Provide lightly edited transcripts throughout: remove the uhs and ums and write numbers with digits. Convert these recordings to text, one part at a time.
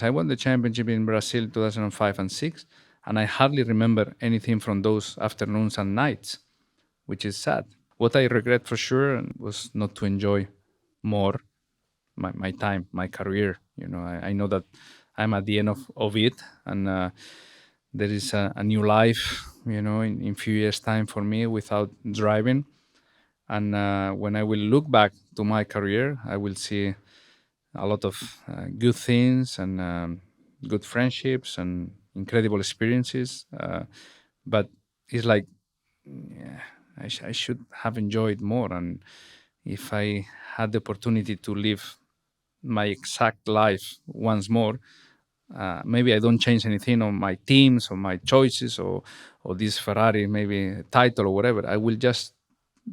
I won the championship in Brazil 2005 and 6, and I hardly remember anything from those afternoons and nights, which is sad. What I regret for sure was not to enjoy more my time, my career. I know that I'm at the end of it, and there is a new life, in few years' time for me without driving. And when I will look back to my career, I will see a lot of good things and good friendships and incredible experiences. But it's like, yeah, I should have enjoyed more. And if I had the opportunity to live my exact life once more, maybe I don't change anything on my teams or my choices or this Ferrari maybe title or whatever. I will just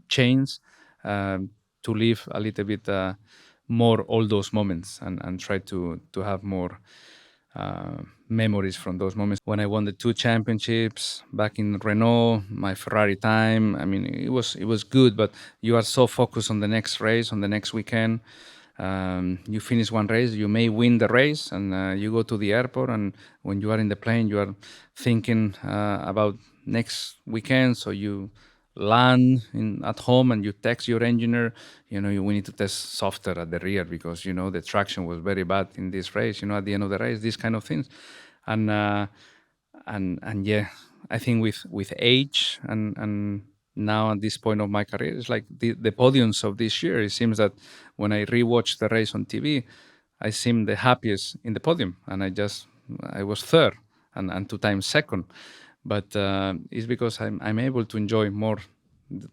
change to live a little bit more all those moments and try to have more memories from those moments. When I won the 2 championships back in Renault, my Ferrari time, I mean, it was good, but you are so focused on the next race, on the next weekend. You finish one race, you may win the race, and you go to the airport, and when you are in the plane, you are thinking about next weekend. So you land at home and you text your engineer, we need to test softer at the rear because the traction was very bad in this race. At the end of the race, these kind of things, and yeah, I think with age and now at this point of my career, it's like the podiums of this year. It seems that when I rewatch the race on TV, I seem the happiest in the podium, and I was third and 2 times second. But it's because I'm able to enjoy more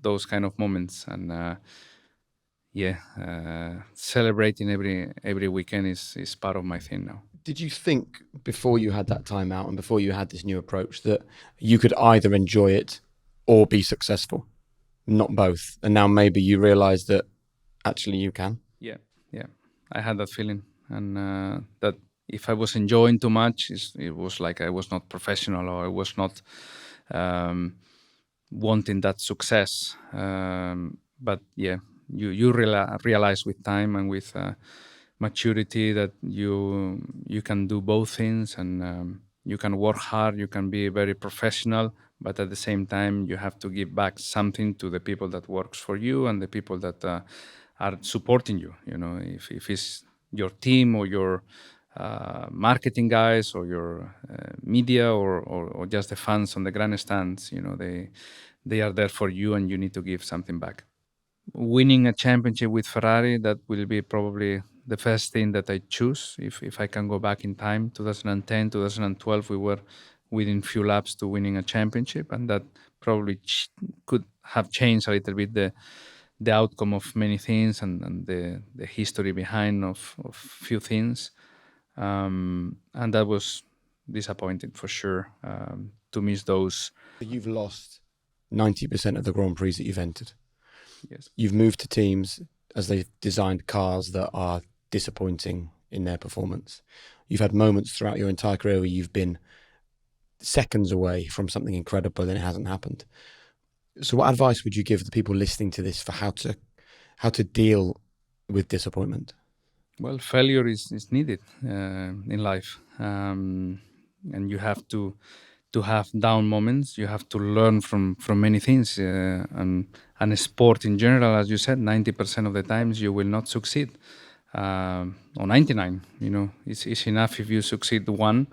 those kind of moments, and celebrating every weekend is part of my thing now. Did you think before you had that time out and before you had this new approach that you could either enjoy it or be successful? Not both. And now maybe you realize that actually you can? Yeah. I had that feeling, and that if I was enjoying too much, it was like I was not professional, or I was not wanting that success. But yeah, you realize with time and with maturity that you can do both things, and you can work hard, you can be very professional, but at the same time you have to give back something to the people that works for you and the people that are supporting you. If it's your team or your marketing guys or your media or just the fans on the grandstands, they are there for you, and you need to give something back. Winning a championship with Ferrari, that will be probably the first thing that I choose if I can go back in time. 2010, 2012, we were within few laps to winning a championship, and that probably could have changed a little bit the outcome of many things and the history behind of few things. And that was disappointing for sure, to miss those. You've lost 90% of the Grand Prix that you've entered. Yes. You've moved to teams as they've designed cars that are disappointing in their performance. You've had moments throughout your entire career where you've been seconds away from something incredible and it hasn't happened. So what advice would you give the people listening to this for how to deal with disappointment? Well, failure is needed in life, and you have to have down moments. You have to learn from many things, and a sport in general, as you said, 90% of the times you will not succeed, or 99. It's enough if you succeed one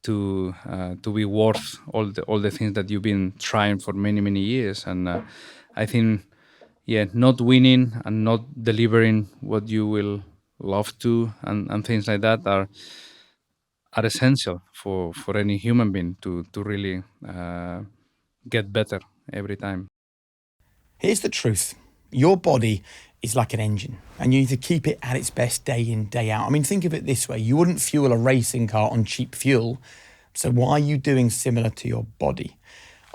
to be worth all the things that you've been trying for many years. And I think, not winning and not delivering what you will love to and things like that are essential for any human being to really get better every time. Here's the truth. Your body is like an engine, and you need to keep it at its best day in, day out. I mean, think of it this way. You wouldn't fuel a racing car on cheap fuel, so why are you doing similar to your body?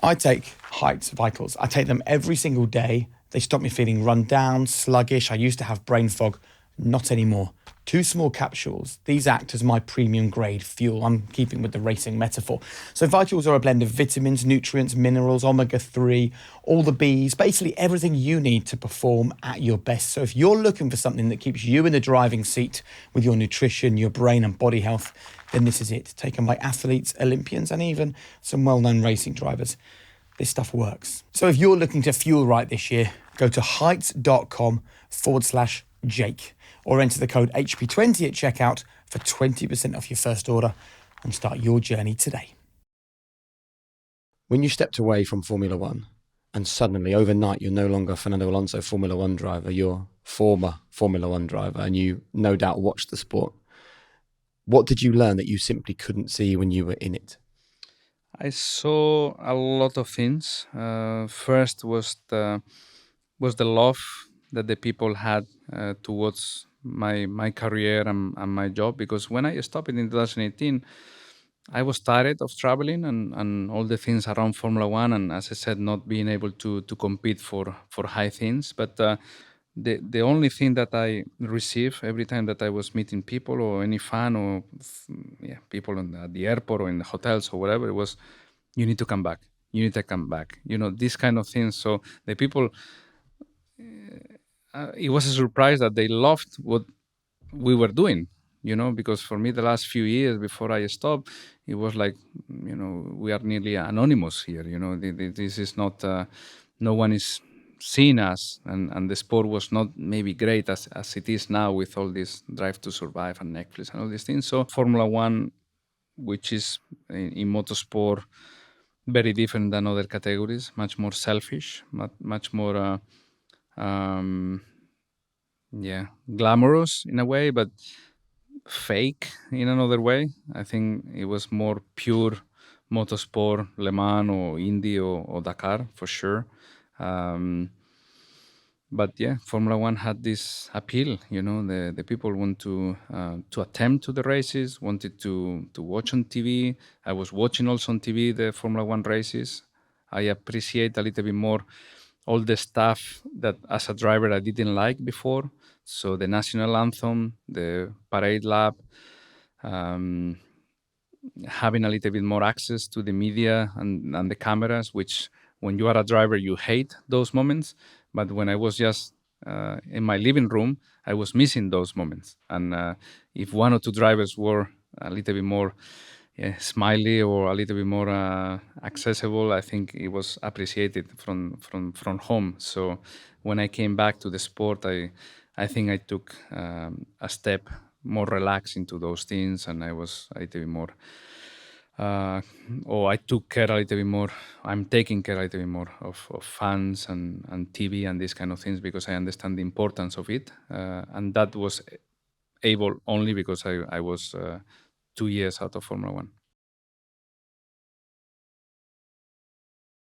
I take Heights Vitals. I take them every single day. They stop me feeling run down, sluggish. I used to have brain fog, not anymore. 2 small capsules. These act as my premium grade fuel. I'm keeping with the racing metaphor. So Vitals are a blend of vitamins, nutrients, minerals, omega-3, all the Bs, basically everything you need to perform at your best. So if you're looking for something that keeps you in the driving seat with your nutrition, your brain and body health, then this is it. Taken by athletes, Olympians, and even some well-known racing drivers. This stuff works. So if you're looking to fuel right this year, go to heights.com/Jake or enter the code HP20 at checkout for 20% off your first order and start your journey today. When you stepped away from Formula One and suddenly overnight you're no longer Fernando Alonso Formula One driver, you're former Formula One driver, and you no doubt watched the sport, what did you learn that you simply couldn't see when you were in it? I saw a lot of things. First was the love that the people had towards my career and my job, because when I stopped in 2018, I was tired of traveling and all the things around Formula One, and as I said, not being able to compete for high things. But the only thing that I receive every time that I was meeting people or any fan or people at the airport or in the hotels or whatever, it was, you need to come back. You need to come back. These kind of things. So the people, it was a surprise that they loved what we were doing, because for me, the last few years before I stopped, it was like, we are nearly anonymous here. This is not, no one is seeing us, and the sport was not maybe great as it is now with all this Drive to Survive and Netflix and all these things. So Formula One, which is in motorsport, very different than other categories, much more selfish, much more, glamorous in a way, but fake in another way. I think it was more pure motorsport, Le Mans or Indy or Dakar for sure. But yeah, Formula One had this appeal. The people want to attempt to the races, wanted to watch on TV. I was watching also on TV the Formula One races. I appreciate a little bit more all the stuff that as a driver I didn't like before. So the national anthem, the parade lap, um, having a little bit more access to the media and the cameras, which when you are a driver, you hate those moments. But when I was just in my living room, I was missing those moments. And if one or two drivers were a little bit more smiley or a little bit more accessible, I think it was appreciated from home. So when I came back to the sport, I think I took a step more relaxed into those things, and I was a little bit more I took care a little bit more. I'm taking care a little bit more of fans and TV and these kind of things, because I understand the importance of it. And that was able only because I was 2 years out of Formula One.